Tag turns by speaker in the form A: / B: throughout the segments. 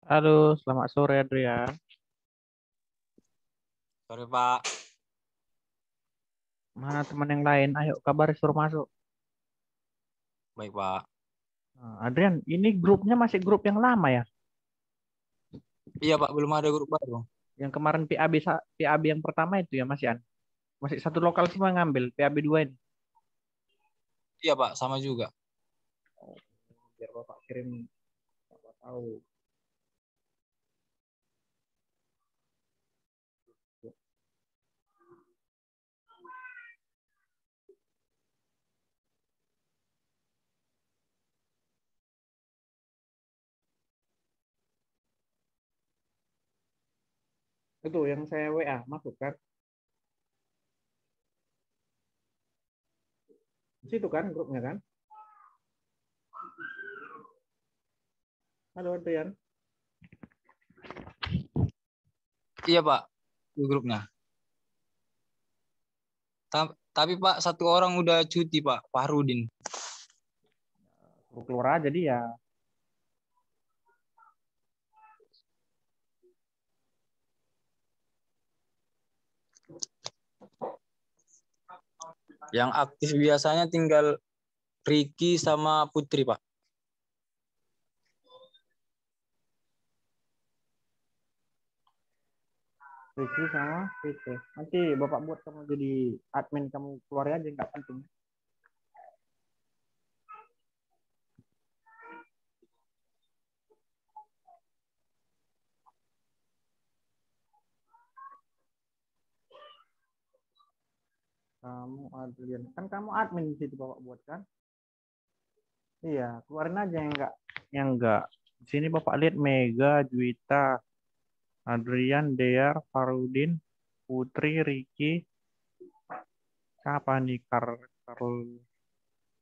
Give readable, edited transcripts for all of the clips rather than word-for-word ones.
A: Halo, selamat sore Adrian.
B: Sore Pak.
A: Mana teman yang lain? Ayo kabar suruh masuk.
B: Baik Pak.
A: Nah, Adrian, ini grupnya masih grup yang lama ya?
B: Iya Pak, belum ada grup baru.
A: Yang kemarin PAB yang pertama itu ya masih masih satu lokal semua ngambil PAB 2 ini.
B: Iya Pak, sama juga.
A: Oh, biar Bapak kirim, Bapak tahu. Itu yang saya WA masuk kan? Di situ kan grupnya kan? Halo Adrian.
B: Iya Pak, di grupnya. Tapi Pak, satu orang udah cuti Pak, Fahrudin.
A: Suruh keluar aja dia.
B: Yang aktif biasanya tinggal Ricky sama Putri Pak.
A: Ricky sama Fitri. Nanti Bapak buat kamu jadi admin, kamu keluar aja nggak penting. Kamu Adrian. Kan kamu admin di situ Bapak buat kan? Iya, keluarin aja yang enggak. Di sini Bapak lihat Mega, Juwita, Adrian, Dear, Farudin, Putri, Ricky, siapa nih?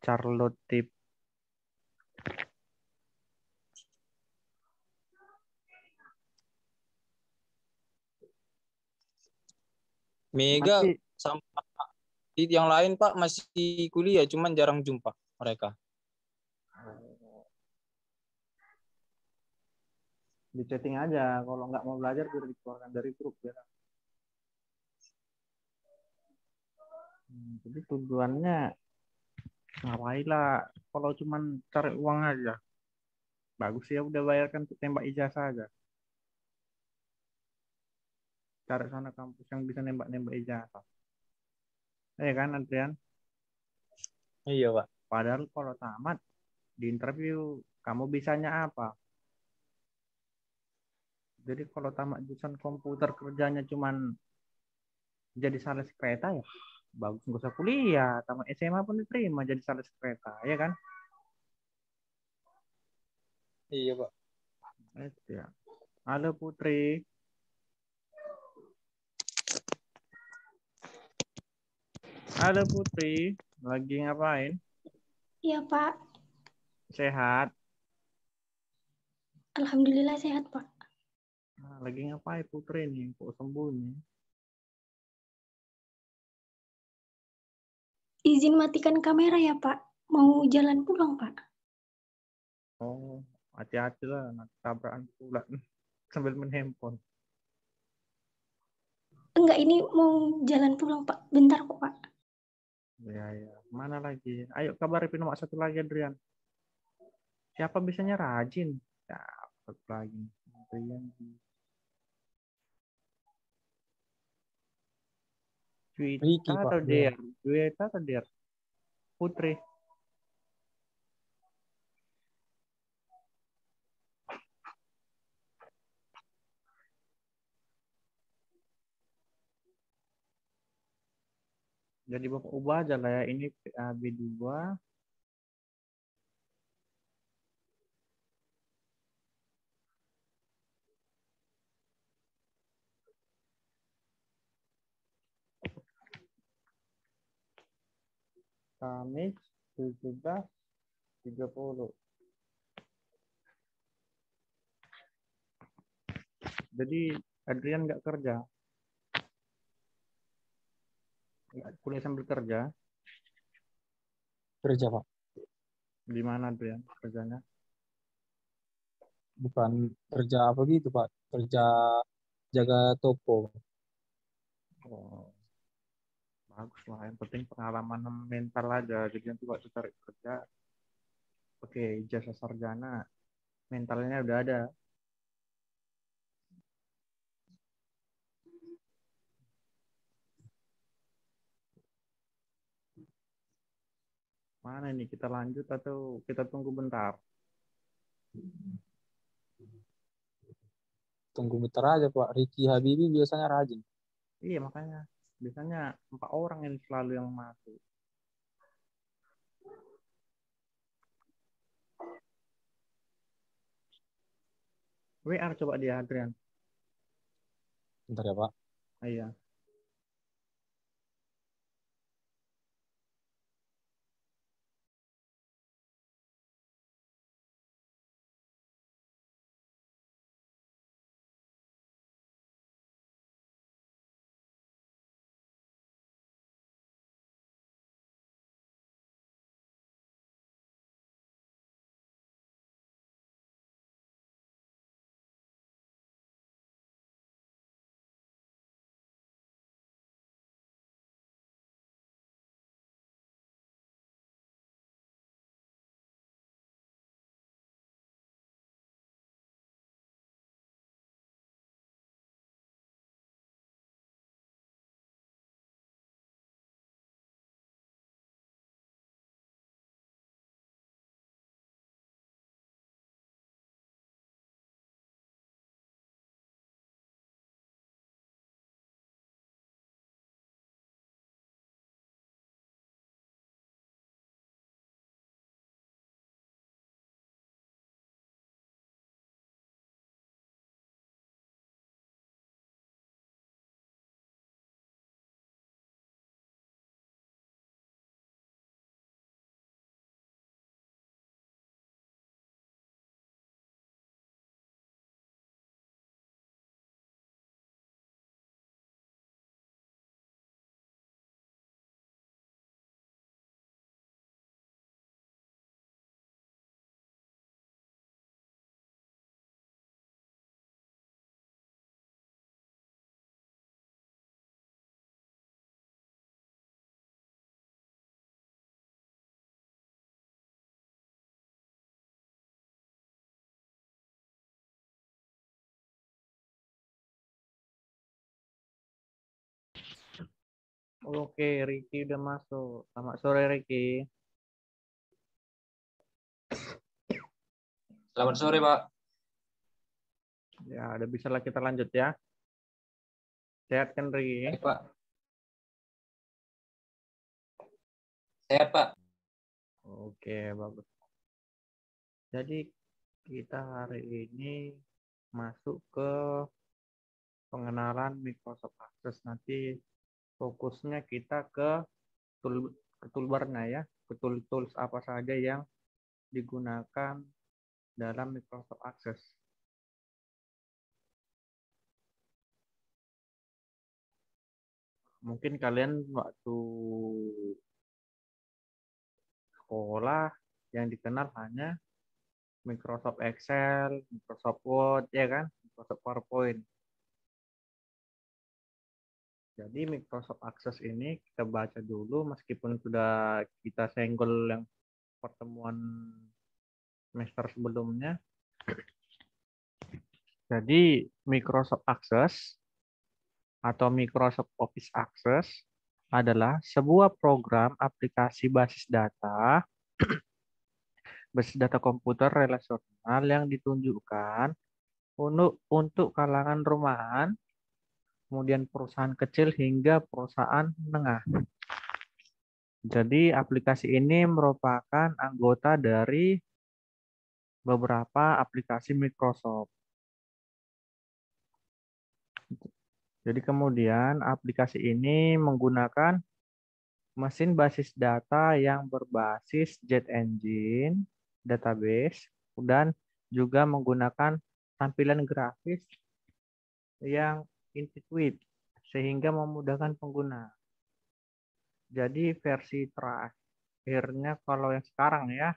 A: Charlotte Tip.
B: Mega
A: Nanti
B: sama yang lain Pak masih kuliah, cuman jarang jumpa mereka.
A: di chatting aja. Kalau nggak mau belajar biar dikeluarkan dari grup ya. Jadi tujuannya ngapain lah? Kalau cuman cari uang aja, bagus ya udah bayarkan untuk tembak ijazah aja. Cari sana kampus yang bisa nembak-nembak ijazah. Ya kan, Adrian?
B: Iya Pak.
A: Padahal kalau tamat di interview kamu bisanya apa? Jadi kalau tamat jurusan komputer kerjanya cuman jadi sales kereta ya bagus, nggak usah kuliah, tamat SMA pun diterima jadi sales kereta ya kan.
B: Iya Pak.
A: Itu ya. Halo Putri. Halo Putri, lagi ngapain?
C: Iya Pak,
A: Sehat?
C: Alhamdulillah sehat Pak.
A: Nah, lagi ngapain Putri nih kok sembunyi?
C: Izin matikan kamera ya Pak, mau jalan pulang Pak.
A: Oh, hati-hati lah nanti tabrakan pula sambil main handphone.
C: Enggak, ini mau jalan pulang Pak, bentar kok Pak.
A: Ya ya, mana lagi? Ayo kabari nomor satu lagi Adrian. Siapa biasanya rajin? Ya, satu lagi. Adrian. Juwita
B: Ricky Pak.
A: atau
B: Dia.
A: Der? Juwita atau Der? Putri. Jadi Bapak ubah aja lah ya. Ini PAB 2. Kamis 17.30. Jadi Adrian nggak kerja. Nggak kuliah sambil kerja.
B: Kerja Pak.
A: Di mana Adrian kerjanya?
B: bukan kerja apa gitu Pak, kerja jaga toko.
A: Oh, bagus lah. Yang penting pengalaman mental aja. Jadi nanti waktu cari kerja, oke, ijazah sarjana, mentalnya udah ada. Mana nih, kita lanjut atau kita tunggu bentar?
B: Tunggu bentar aja Pak, Ricky Habibie biasanya rajin.
A: Iya, makanya biasanya 4 orang yang selalu yang masuk. WR coba dia, Adrian.
B: Bentar ya Pak.
A: Ah, iya. Oke, Ricky udah masuk. Selamat sore, Ricky.
B: Selamat sore Pak.
A: Ya, udah bisa lah kita lanjut ya. Sehat kan, Ricky?
B: Baik Pak. Sehat Pak.
A: Oke, bagus. Jadi kita hari ini masuk ke pengenalan Microsoft Access. Nanti fokusnya kita ke toolbar-nya ya, ke tools apa saja yang digunakan dalam Microsoft Access. Mungkin kalian waktu sekolah yang dikenal hanya Microsoft Excel, Microsoft Word, ya kan, Microsoft PowerPoint. Jadi Microsoft Access ini kita baca dulu meskipun sudah kita senggol yang pertemuan semester sebelumnya. Jadi Microsoft Access atau Microsoft Office Access adalah sebuah program aplikasi basis data komputer relasional yang ditunjukkan untuk kalangan rumahan, kemudian perusahaan kecil hingga perusahaan menengah. Jadi aplikasi ini merupakan anggota dari beberapa aplikasi Microsoft. Jadi kemudian aplikasi ini menggunakan mesin basis data yang berbasis Jet Engine, database, dan juga menggunakan tampilan grafis yang intuitif sehingga memudahkan pengguna. Jadi versi terakhirnya kalau yang sekarang ya,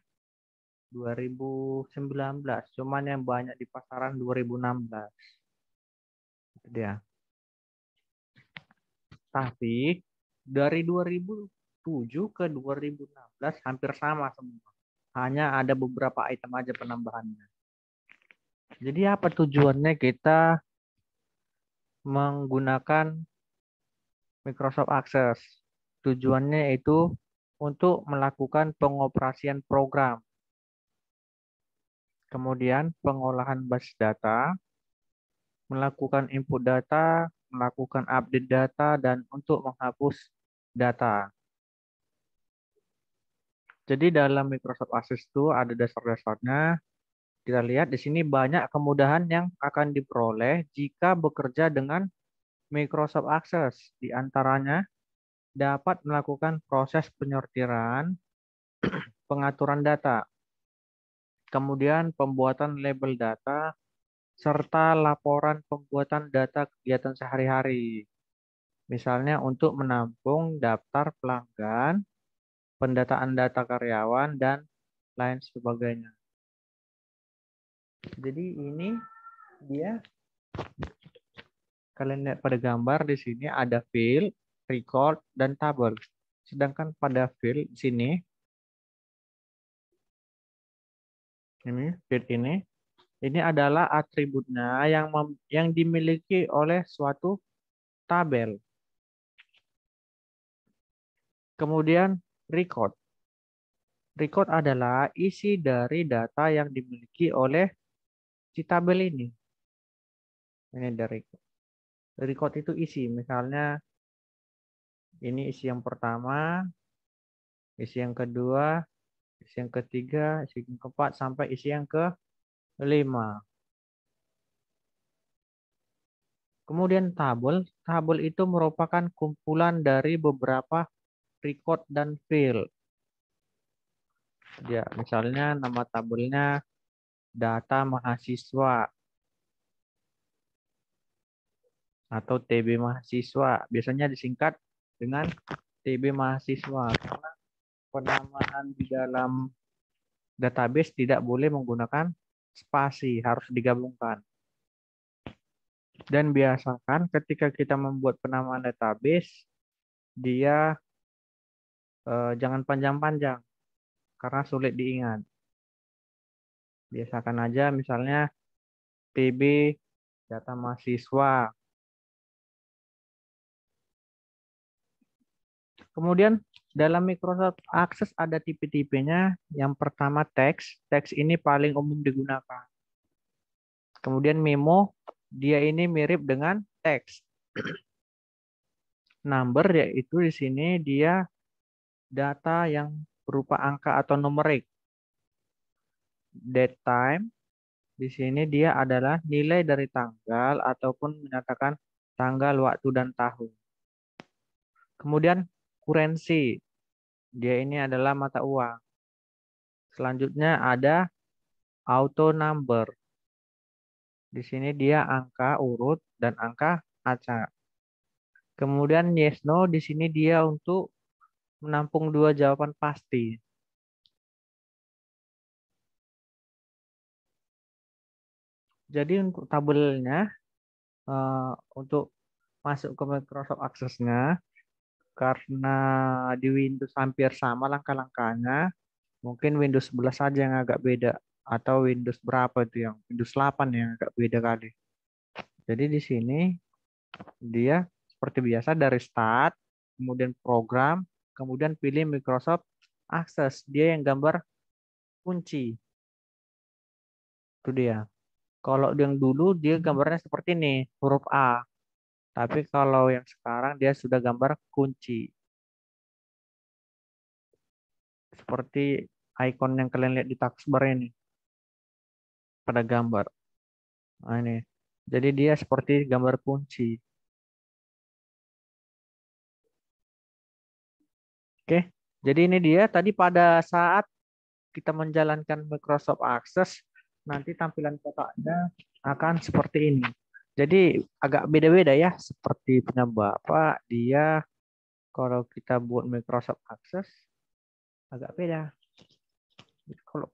A: 2019, cuman yang banyak di pasaran 2016. Itu dia. Tapi dari 2007 ke 2016 hampir sama semua. Hanya ada beberapa item aja penambahannya. Jadi apa tujuannya kita menggunakan Microsoft Access? Tujuannya itu untuk melakukan pengoperasian program, kemudian pengolahan basis data, melakukan input data, melakukan update data, dan untuk menghapus data. Jadi dalam Microsoft Access itu ada dasar-dasarnya. Kita lihat di sini banyak kemudahan yang akan diperoleh jika bekerja dengan Microsoft Access. Di antaranya dapat melakukan proses penyortiran, pengaturan data, kemudian pembuatan label data, serta laporan pembuatan data kegiatan sehari-hari. Misalnya untuk menampung daftar pelanggan, pendataan data karyawan, dan lain sebagainya. Jadi ini dia, kalian lihat pada gambar di sini ada field, record, dan tabel. Sedangkan pada field di sini, ini field ini adalah atributnya yang dimiliki oleh suatu tabel. Kemudian record. Record adalah isi dari data yang dimiliki oleh si tabel ini. Ini dari record itu isi. Misalnya ini isi yang pertama, isi yang kedua, isi yang ketiga, isi yang keempat, sampai isi yang kelima. Kemudian tabel. Tabel itu merupakan kumpulan dari beberapa record dan field. Ya, misalnya nama tabelnya data mahasiswa atau TB mahasiswa. Biasanya disingkat dengan TB mahasiswa karena penamaan di dalam database tidak boleh menggunakan spasi, harus digabungkan. Dan biasakan ketika kita membuat penamaan database, dia jangan panjang-panjang karena sulit diingat. Biasakan aja misalnya TB data mahasiswa. Kemudian dalam Microsoft Access ada tipe-tipenya. Yang pertama teks. Teks ini paling umum digunakan. Kemudian memo, dia ini mirip dengan teks. Number yaitu di sini dia data yang berupa angka atau numerik. Date time, di sini dia adalah nilai dari tanggal ataupun menyatakan tanggal, waktu, dan tahun. Kemudian currency, dia ini adalah mata uang. Selanjutnya ada auto number. Di sini dia angka urut dan angka acak. Kemudian yes no, di sini dia untuk menampung dua jawaban pasti. Jadi untuk tabelnya, untuk masuk ke Microsoft Access-nya, karena di Windows hampir sama langkah-langkahnya, mungkin Windows 11 saja yang agak beda. Atau Windows berapa itu yang Windows 8 yang agak beda kali. Jadi di sini dia seperti biasa dari start, kemudian program, kemudian pilih Microsoft Access. Dia yang gambar kunci. Itu dia. Kalau yang dulu dia gambarnya seperti ini, huruf A. Tapi kalau yang sekarang dia sudah gambar kunci. Seperti icon yang kalian lihat di taskbar ini. Pada gambar. Nah, ini. Jadi dia seperti gambar kunci. Oke. Jadi ini dia tadi pada saat kita menjalankan Microsoft Access, nanti tampilan kotaknya akan seperti ini. Jadi agak beda-beda ya, seperti punya Bapak, dia kalau kita buat Microsoft Access agak beda. Kalau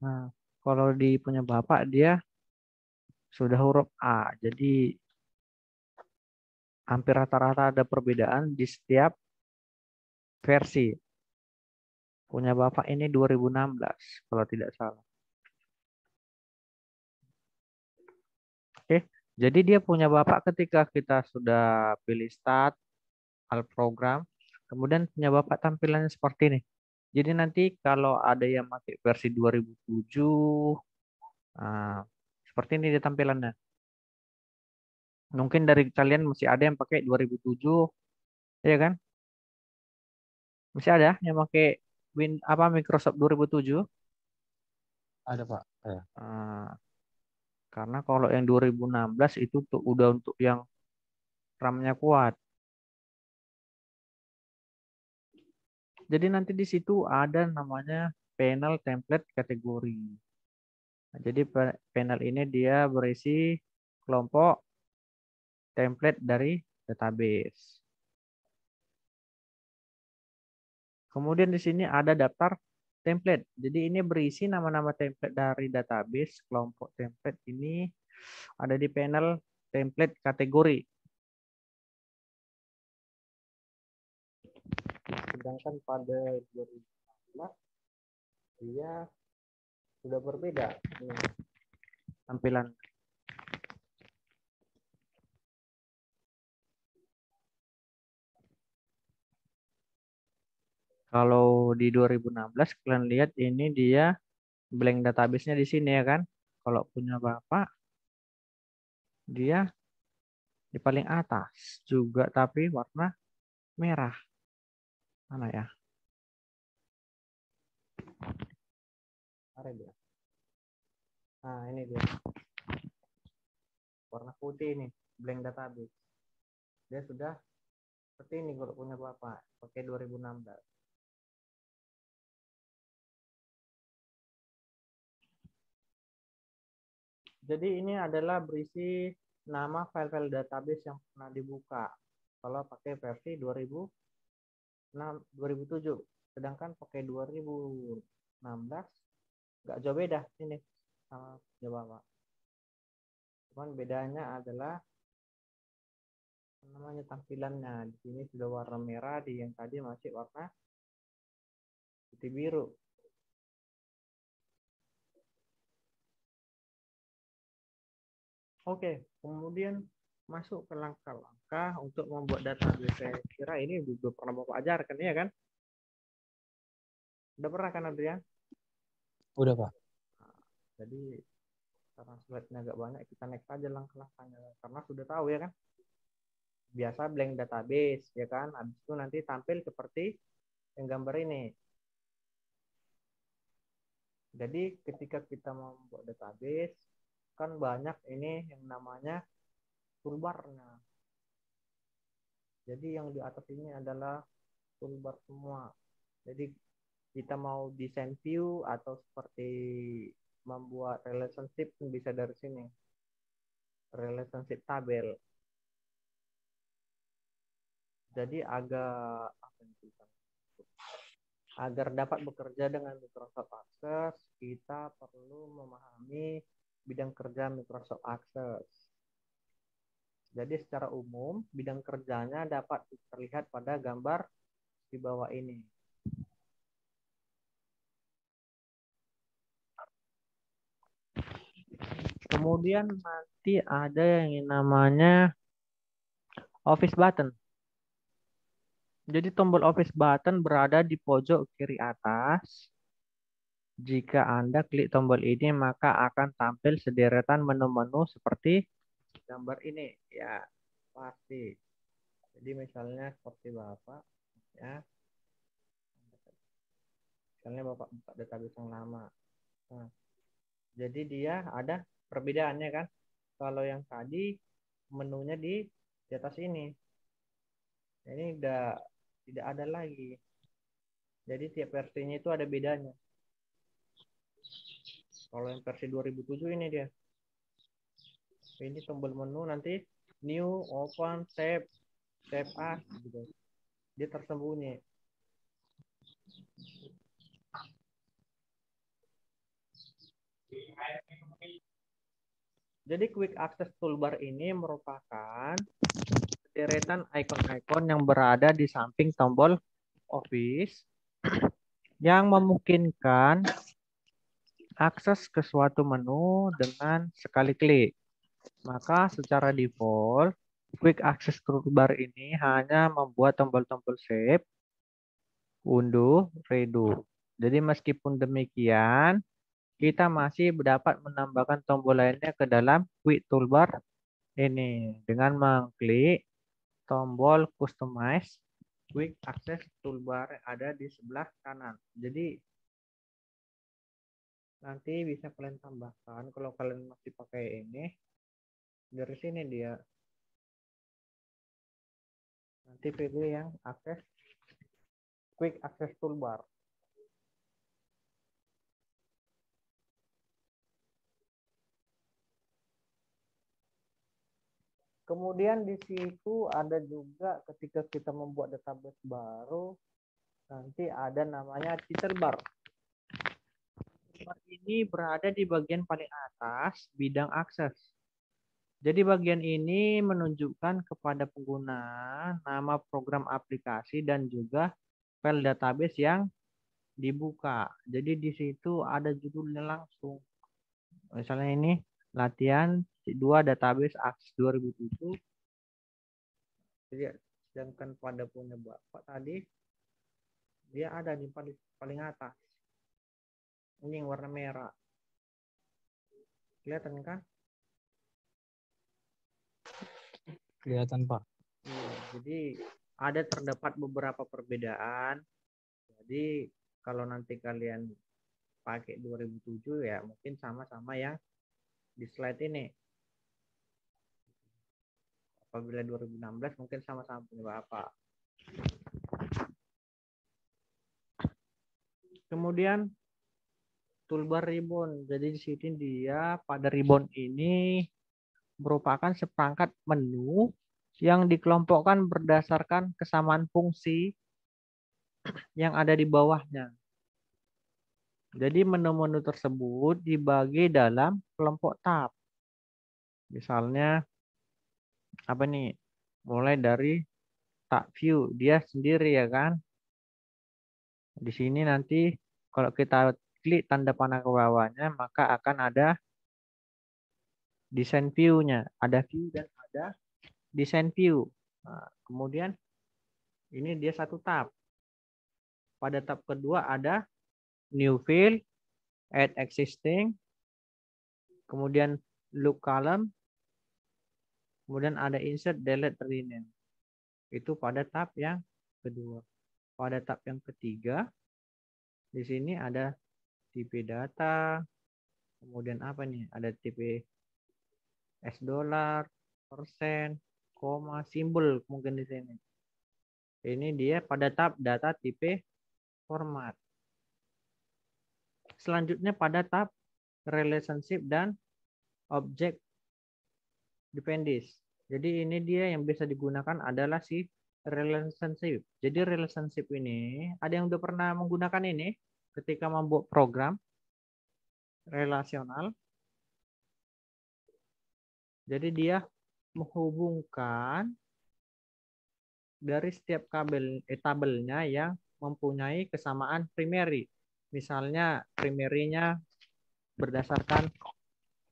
A: Nah, kalau di punya Bapak dia sudah huruf A. Jadi hampir rata-rata ada perbedaan di setiap versi. Punya Bapak ini 2016 kalau tidak salah. Oke, jadi dia punya Bapak ketika kita sudah pilih start al program, kemudian punya Bapak tampilannya seperti ini. Jadi nanti kalau ada yang pakai versi 2007, nah, seperti ini dia tampilannya. Mungkin dari kalian masih ada yang pakai 2007, ya kan? Masih ada yang pakai Microsoft 2007.
B: Ada Pak. Ya.
A: Nah, karena kalau yang 2016 itu udah untuk yang RAM-nya kuat. Jadi nanti di situ ada namanya panel template kategori. Nah, jadi panel ini dia berisi kelompok template dari database. Kemudian di sini ada daftar template. Jadi ini berisi nama-nama template dari database. Kelompok template ini ada di panel template kategori. Sedangkan pada 2016 dia sudah berbeda tampilan. Kalau di 2016 kalian lihat ini dia blank database-nya di sini ya kan. Kalau punya Bapak dia di paling atas juga tapi warna merah. Mana ya? Ada dia. Nah, ini dia. Warna putih ini, blank database. Dia sudah seperti ini kalau punya Bapak, pakai 2016. Jadi ini adalah berisi nama file-file database yang pernah dibuka. Kalau pakai versi 2007. Sedangkan pakai 2016 nggak jauh beda ini sama Bapak. Cuman bedanya adalah namanya tampilannya. Di sini sudah warna merah, di yang tadi masih warna putih biru. Oke, kemudian masuk ke langkah-langkah untuk membuat database. Saya kira ini juga pernah Bapak ajarkan, ya kan? Udah pernah kan, Adrian?
B: Udah Pak.
A: Nah, jadi karena slide-nya agak banyak, kita next aja langkah-langkahnya. Karena sudah tahu ya kan? Biasa blank database, ya kan? Habis itu nanti tampil seperti yang gambar ini. Jadi ketika kita membuat database, kan banyak ini yang namanya toolbar-nya. Jadi yang di atas ini adalah toolbar semua. Jadi kita mau desain view atau seperti membuat relationship bisa dari sini. Relationship tabel. Jadi agar dapat bekerja dengan Microsoft Access, kita perlu memahami bidang kerja Microsoft Access. Jadi secara umum bidang kerjanya dapat terlihat pada gambar di bawah ini. Kemudian nanti ada yang namanya Office button. Jadi tombol Office button berada di pojok kiri atas. Jika Anda klik tombol ini, maka akan tampil sederetan menu-menu seperti gambar ini. Ya, pasti. Jadi misalnya seperti Bapak, ya. Misalnya Bapak buka database yang lama. Nah, jadi dia ada perbedaannya kan. Kalau yang tadi menunya di atas ini. Ini udah tidak ada lagi. Jadi tiap versinya itu ada bedanya. Kalau yang versi 2007 ini dia. Ini tombol menu nanti new, open, save as gitu. Dia tersembunyi. Jadi Quick Access Toolbar ini merupakan deretan icon-icon yang berada di samping tombol Office yang memungkinkan akses ke suatu menu dengan sekali klik. Maka secara default, Quick Access Toolbar ini hanya membuat tombol-tombol save, undo, redo. Jadi meskipun demikian, kita masih dapat menambahkan tombol lainnya ke dalam Quick Toolbar ini dengan mengklik tombol Customize Quick Access Toolbar yang ada di sebelah kanan. Jadi nanti bisa kalian tambahkan kalau kalian masih pakai ini. Dari sini dia. Nanti pilih yang Quick Access Toolbar. Kemudian di situ ada juga ketika kita membuat database baru, nanti ada namanya title bar. Ini berada di bagian paling atas bidang akses. Jadi bagian ini menunjukkan kepada pengguna nama program aplikasi dan juga file database yang dibuka. Jadi di situ ada judulnya langsung. Misalnya ini latihan 2 database akses 2007. Jadi sedangkan pada punya Bapak tadi dia ada di paling atas. Ini yang warna merah. Kelihatan kan?
B: Kelihatan, Pak.
A: Jadi ada terdapat beberapa perbedaan. Jadi kalau nanti kalian pakai 2007 ya mungkin sama-sama yang di slide ini. Apabila 2016 mungkin sama-sama punya Bapak. Kemudian toolbar ribbon. Jadi di sini dia pada ribbon ini merupakan seperangkat menu yang dikelompokkan berdasarkan kesamaan fungsi yang ada di bawahnya. Jadi menu-menu tersebut dibagi dalam kelompok tab. Misalnya apa nih? Mulai dari tab view dia sendiri ya kan. Di sini nanti kalau kita klik tanda panah ke bawahnya maka akan ada design view-nya. Ada view dan ada design view. Nah, kemudian ini dia satu tab. Pada tab kedua ada new field, add existing, kemudian look column, kemudian ada insert, delete, rename. Itu pada tab yang kedua. Pada tab yang ketiga, di sini ada tipe data, kemudian apa nih? Ada tipe $, persen, koma, simbol mungkin di sini. Ini dia pada tab data tipe format. Selanjutnya pada tab relationship dan object dependency. Jadi ini dia yang bisa digunakan adalah si relationship. Jadi relationship ini ada yang udah pernah menggunakan ini ketika membuat program relasional. Jadi dia menghubungkan dari setiap tabelnya yang mempunyai kesamaan primary. Misalnya primary-nya berdasarkan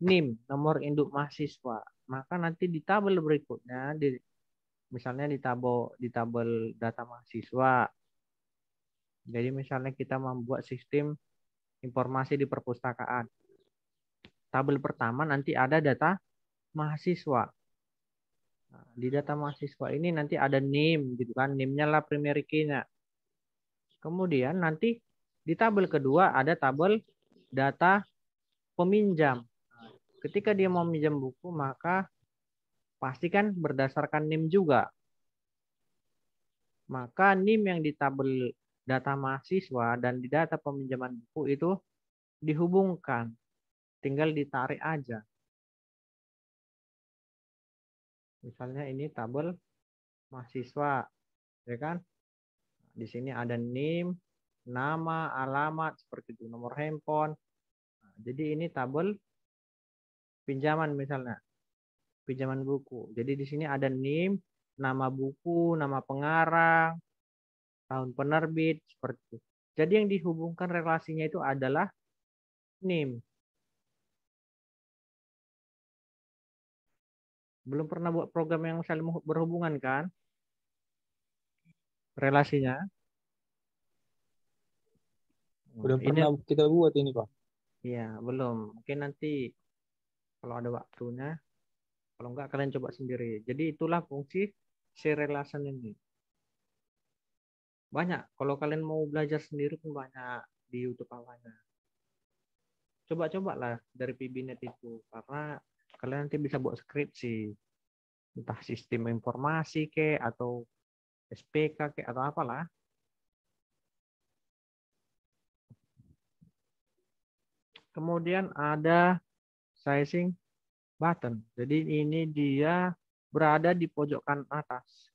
A: NIM, nomor induk mahasiswa. Maka nanti di tabel berikutnya, misalnya di tabel data mahasiswa. Jadi misalnya kita membuat sistem informasi di perpustakaan. Tabel pertama nanti ada data mahasiswa. Nah, di data mahasiswa ini nanti ada NIM, gitu kan? NIM-nya lah primary key-nya. Kemudian nanti di tabel kedua ada tabel data peminjam. Ketika dia mau minjam buku, maka pastikan berdasarkan NIM juga. Maka NIM yang di tabel data mahasiswa dan di data peminjaman buku itu dihubungkan. Tinggal ditarik aja. Misalnya ini tabel mahasiswa, ya kan? Di sini ada NIM, nama, alamat, seperti itu, nomor handphone. Jadi ini tabel pinjaman misalnya, pinjaman buku. Jadi di sini ada NIM, nama buku, nama pengarang, tahun penerbit, seperti itu. Jadi yang dihubungkan relasinya itu adalah NIM. Belum pernah buat program yang saling berhubungan kan? Relasinya.
B: Belum
A: Ini
B: pernah kita buat ini, Pak.
A: ya belum. Mungkin nanti kalau ada waktunya, kalau enggak kalian coba sendiri. Jadi itulah fungsi si relation ini. Banyak. Kalau kalian mau belajar sendiri pun banyak di YouTube awalnya. Coba-coba lah dari PBNet itu, karena kalian nanti bisa buat skripsi, entah sistem informasi ke atau SPK ke atau apalah. Kemudian ada sizing button. Jadi ini dia berada di pojok kanan atas.